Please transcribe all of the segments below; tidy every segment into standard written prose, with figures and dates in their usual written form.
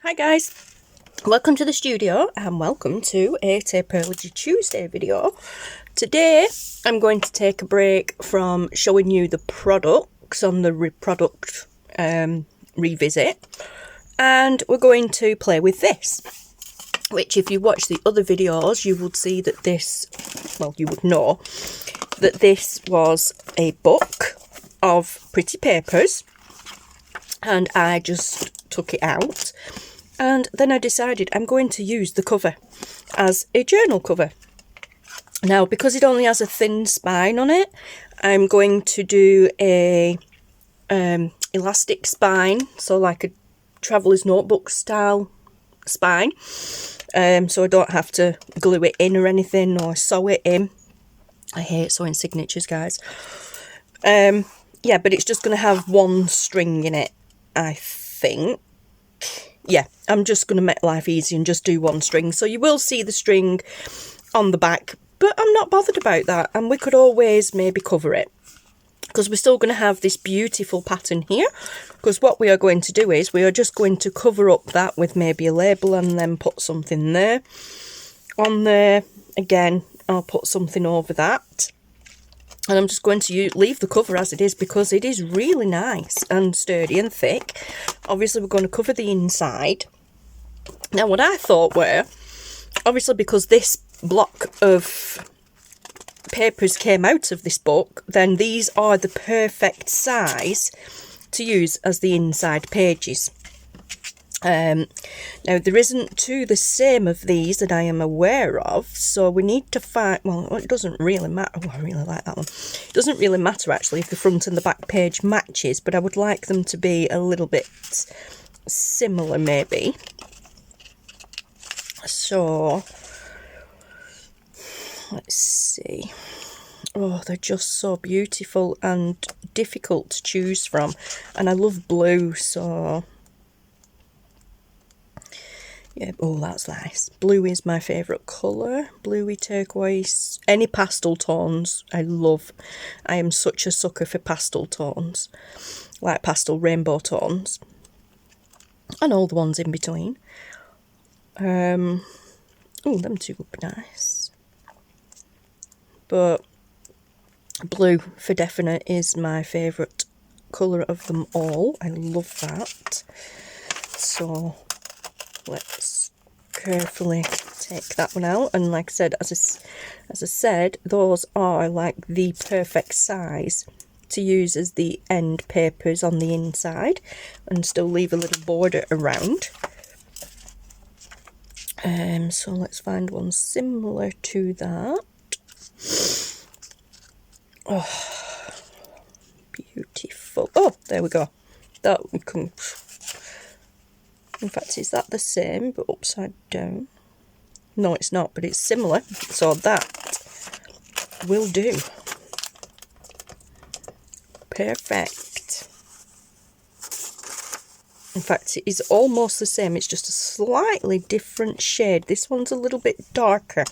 Hi guys, welcome to the studio and welcome to a Taperlogy Tuesday video. Today I'm going to take a break from showing you the products on the product revisit, and we're going to play with this, which if you watch the other videos you would see that this, well, you would know that this was a book of pretty papers, and I just took it out. And then I decided I'm going to use the cover as a journal cover. Now, because it only has a thin spine on it, I'm going to do a elastic spine, so like a traveller's notebook style spine. So I don't have to glue it in or anything or sew it in. I hate sewing signatures, guys. Yeah, but it's just going to have one string in it, I think. Yeah, I'm just going to make life easy and just do one string. So you will see the string on the back, but I'm not bothered about that. And we could always maybe cover it, because we're still going to have this beautiful pattern here. Because what we are going to do is we are just going to cover up that with maybe a label and then put something there. On there, again, I'll put something over that. And I'm just going to leave the cover as it is because it is really nice and sturdy and thick. Obviously, we're going to cover the inside. Now, what I thought were, obviously because this block of papers came out of this book, then these are the perfect size to use as the inside pages. Now, there isn't two the same of these that I am aware of, so we need to find, well, it doesn't really matter. Oh, I really like that one. It doesn't really matter, actually, if the front and the back page matches, but I would like them to be a little bit similar, maybe. So, let's see. Oh, they're just so beautiful and difficult to choose from, and I love blue, so... yeah, oh, that's nice. Blue is my favourite colour. Bluey, turquoise, any pastel tones I love. I am such a sucker for pastel tones, like pastel rainbow tones, and all the ones in between. Oh, them two would be nice. But blue, for definite, is my favourite colour of them all. I love that. So... let's carefully take that one out, and like I said, as I said, those are like the perfect size to use as the end papers on the inside and still leave a little border around. So let's find one similar to that. Oh, beautiful. Oh, there we go. That we can... in fact, is that the same but upside down? No, it's not, but it's similar, so that will do. Perfect. In fact, it is almost the same, it's just a slightly different shade. This one's a little bit darker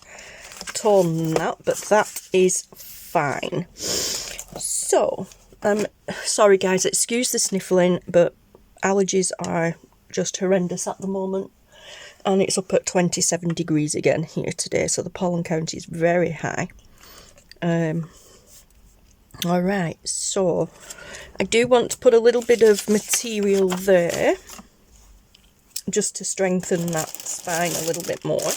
tone than that, but that is fine. So, sorry guys, excuse the sniffling, but allergies are just horrendous at the moment, and it's up at 27 degrees again here today, so the pollen count is very high. Alright, so I do want to put a little bit of material there just to strengthen that spine a little bit more.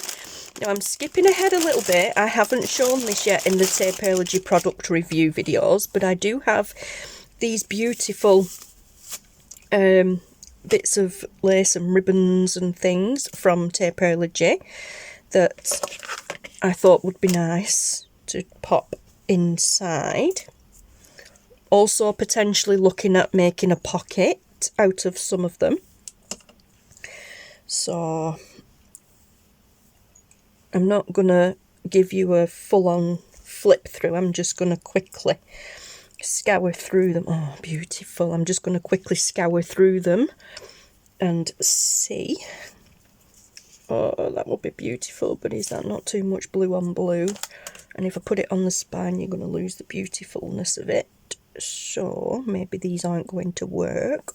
Now, I'm skipping ahead a little bit. I haven't shown this yet in the Taperlogy product review videos, but I do have these beautiful bits of lace and ribbons and things from Taperlogy that I thought would be nice to pop inside. Also potentially looking at making a pocket out of some of them. So I'm not going to give you a full-on flip through. I'm just going to quickly scour through them. Oh, beautiful. I'm just going to quickly scour through them and see. Oh, that would be beautiful, but is that not too much blue on blue? And if I put it on the spine, you're going to lose the beautifulness of it. So maybe these aren't going to work.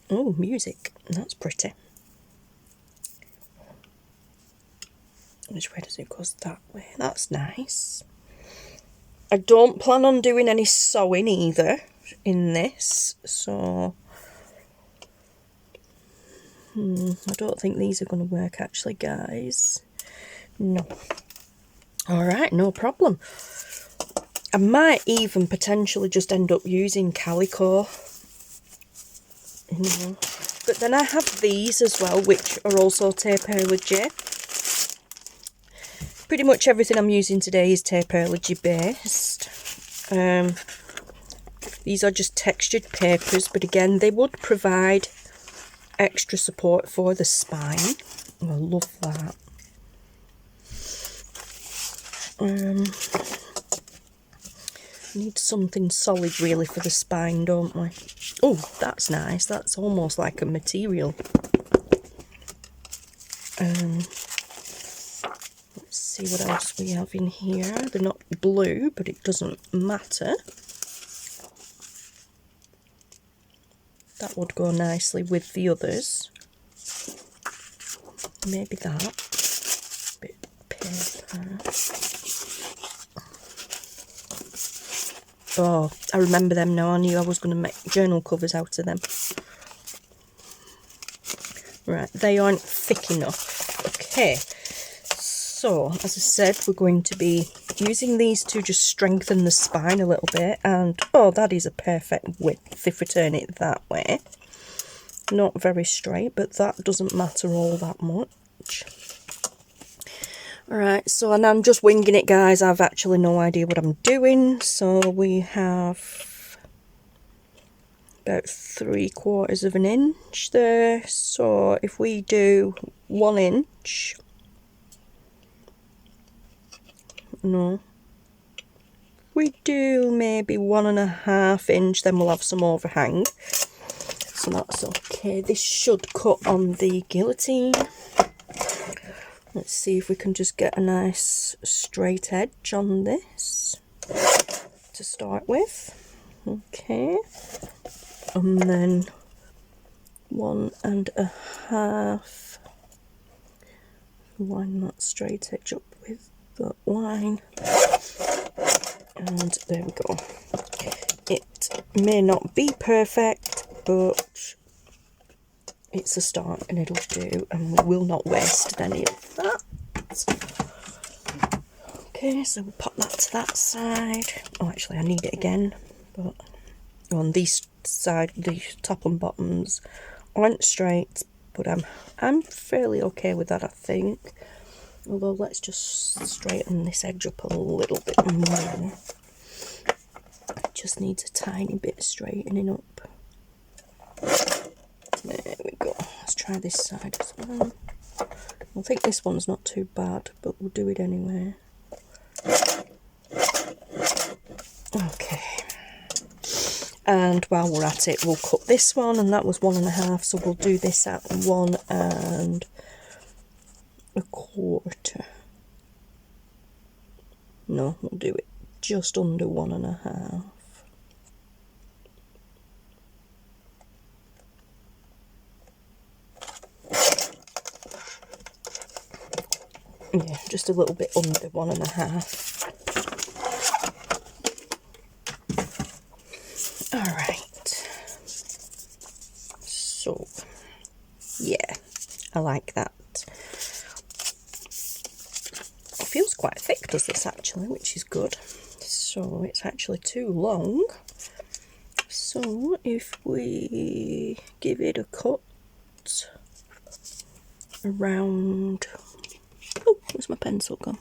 Oh, music. That's pretty. Which way does it go? That way. That's nice. I don't plan on doing any sewing either in this, so I don't think these are going to work actually, guys. No. Alright, no problem. I might even potentially just end up using calico. But then I have these as well, which are also Taperlogy. Pretty much everything I'm using today is Taperlogy based. These are just textured papers, but again, they would provide extra support for the spine. Oh, I love that. Need something solid really for the spine, don't we? Oh, that's nice. That's almost like a material. Let's see what else we have in here. They're not blue, but it doesn't matter. That would go nicely with the others. Maybe that. Bit of paper. Oh, I remember them now. I knew I was going to make journal covers out of them. Right, they aren't thick enough. Okay, so as I said, we're going to be using these to just strengthen the spine a little bit. And oh, that is a perfect width if we turn it that way. Not very straight, but that doesn't matter all that much. Alright, so and I'm just winging it, guys. I've actually no idea what I'm doing. So we have about 3/4 of an inch there. So if we do 1 inch, no, we do maybe 1.5 inch, then we'll have some overhang. So that's okay. This should cut on the guillotine. Let's see if we can just get a nice straight edge on this to start with. Okay. And then 1.5. Line that straight edge up with the line. And there we go. It may not be perfect, but it's a start and it'll do, and we will not waste any of that. Okay, so we'll pop that to that side. Oh, actually I need it again, but on these side, the top and bottoms aren't straight, but I'm fairly okay with that, I think. Although let's just straighten this edge up a little bit more. It just needs a tiny bit of straightening up. There we go. Let's try this side as well. I think this one's not too bad, but we'll do it anyway. Okay. And while we're at it, we'll cut this one, and that was 1.5, so we'll do this at 1.25. No, we'll do it just under 1.5. Yeah, just a little bit under 1.5. Alright. So, yeah, I like that. It feels quite thick, does this actually, which is good. So, it's actually too long. So, if we give it a cut around... Oh, where's my pencil gone?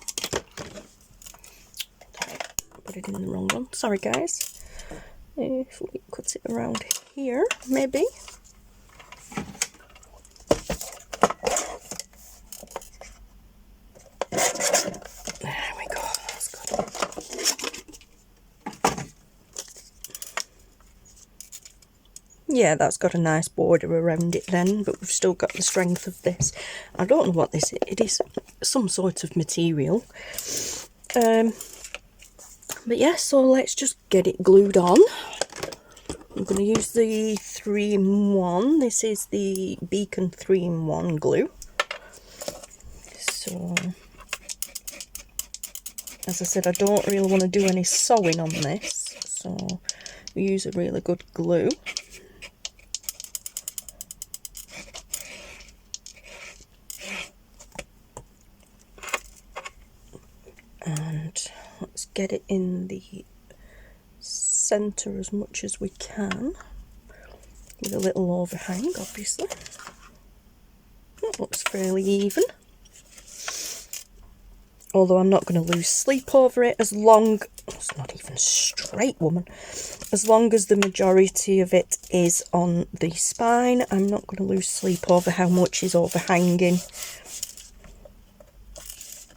Put it in the wrong one. Sorry, guys. If we cut it around here, maybe. There we go. That's good. Yeah, that's got a nice border around it then, but we've still got the strength of this. I don't know what this is. It is some sort of material. But yeah, so let's just get it glued on. I'm going to use the 3-in-1. This is the Beacon 3-in-1 glue. So, as I said, I don't really want to do any sewing on this, so we use a really good glue. And let's get it in the centre as much as we can, with a little overhang, obviously. That looks fairly even. Although I'm not going to lose sleep over it as long... It's not even straight, woman. As long as the majority of it is on the spine, I'm not going to lose sleep over how much is overhanging.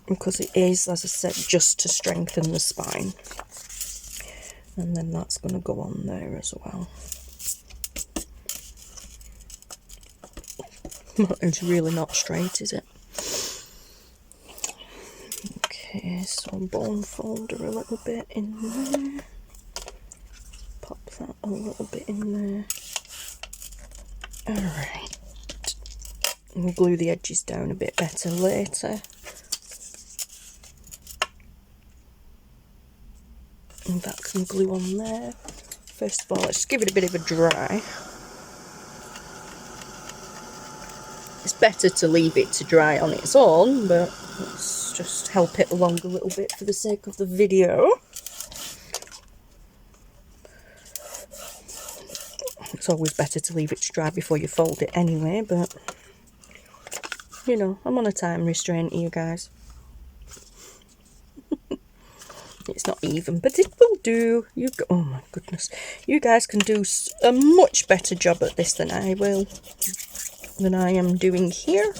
Because it is, as I said, just to strengthen the spine. And then that's going to go on there as well. It's really not straight, is it? Okay, so bone folder a little bit in there. Pop that a little bit in there. Alright. We'll glue the edges down a bit better later. And that can glue on there. First of all, let's give it a bit of a dry. It's better to leave it to dry on its own, but let's just help it along a little bit for the sake of the video. It's always better to leave it to dry before you fold it anyway, but you know, I'm on a time restraint here, guys. It's not even, but it will do. Oh my goodness, you guys can do a much better job at this than I will, than I am doing here.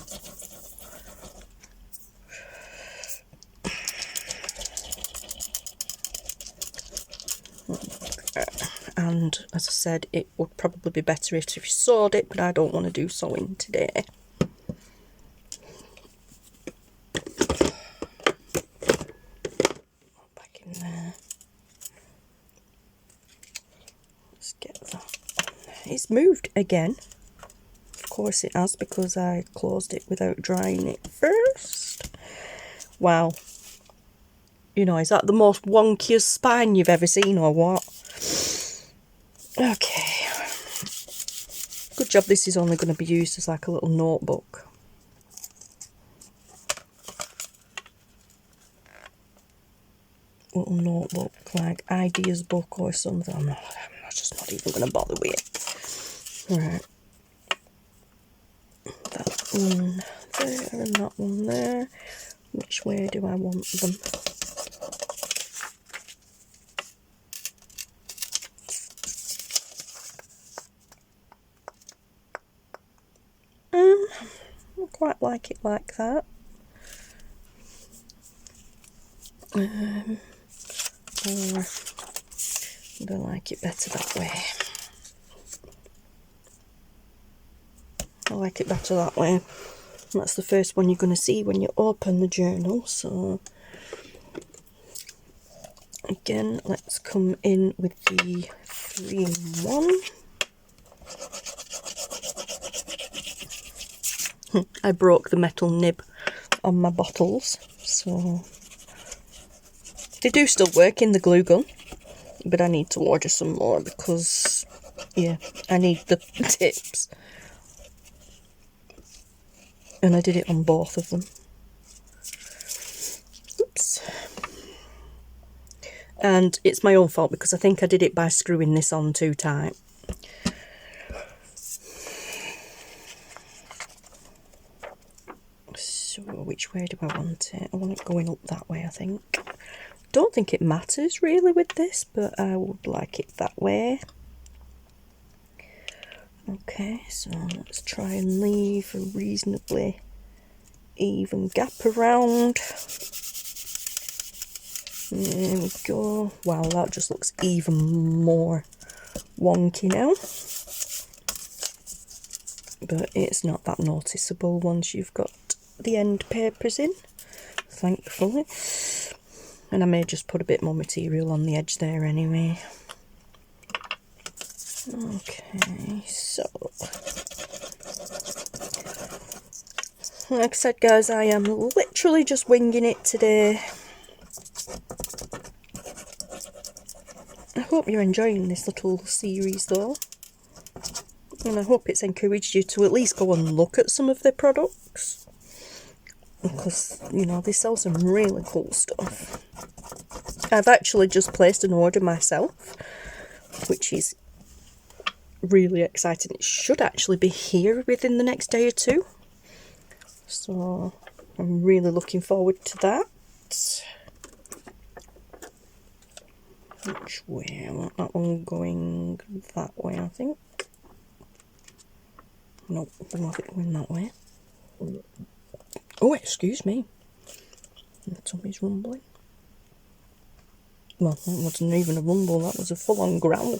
And as I said, it would probably be better if you sewed it, but I don't want to do sewing today. Back in there. Let's get that on there. It's moved again. Of course it has, because I closed it without drying it first. Wow. You know, is that the most wonkiest spine you've ever seen or what? Okay. Good job this is only going to be used as like a little notebook. Little notebook, like ideas book or something. I'm just not even going to bother with it. Right. That one there and that one there. Which way do I want them? I quite like it like that. Or I like it better that way. I like it better that way. That's the first one you're going to see when you open the journal. So again, let's come in with the 3-in-1. I broke the metal nib on my bottles, so they do still work in the glue gun, but I need to order some more because, yeah, I need the tips. And I did it on both of them. Oops. And it's my own fault because I think I did it by screwing this on too tight. So which way do I want it? I want it going up that way, I think. Don't think it matters really with this, but I would like it that way. Okay, so let's try and leave a reasonably even gap around. There we go. Wow, that just looks even more wonky now. But it's not that noticeable once you've got the end papers in, thankfully. And I may just put a bit more material on the edge there anyway. Okay, so like I said, guys, I am literally just winging it today. I hope you're enjoying this little series though, and I hope it's encouraged you to at least go and look at some of their products, because, you know, they sell some really cool stuff. I've actually just placed an order myself, which is really exciting. It should actually be here within the next day or two, so I'm really looking forward to that. Which way? I want that one going that way, I think. Nope, I want it going that way. Oh, excuse me. My tummy's rumbling. Well, that wasn't even a rumble, that was a full-on growl.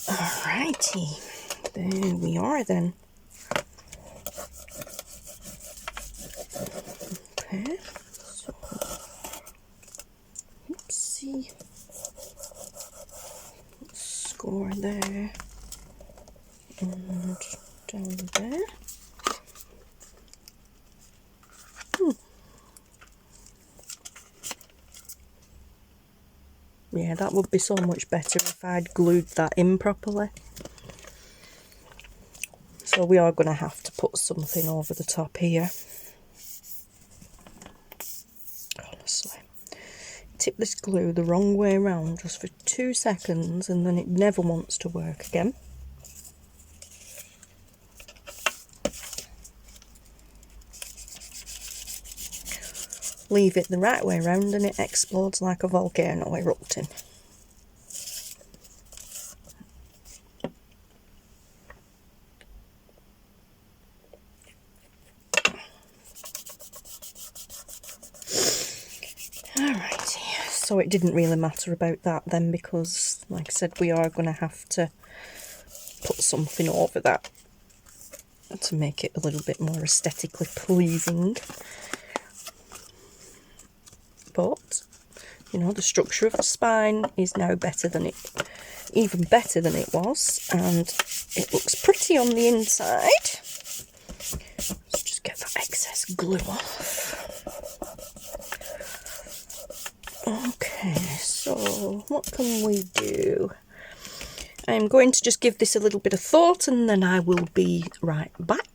Alrighty, there we are then. Okay, so, oopsie. Score there. And down there. Yeah, that would be so much better if I'd glued that in properly. So we are going to have to put something over the top here. Honestly. Tip this glue the wrong way around just for 2 seconds and then it never wants to work again. Leave it the right way around and it explodes like a volcano erupting. Alrighty, so it didn't really matter about that then, because like I said, we are going to have to put something over that to make it a little bit more aesthetically pleasing. But, you know, the structure of the spine is now better than it, even better than it was, and it looks pretty on the inside. Let's just get that excess glue off. Okay, so what can we do? I'm going to just give this a little bit of thought and then I will be right back.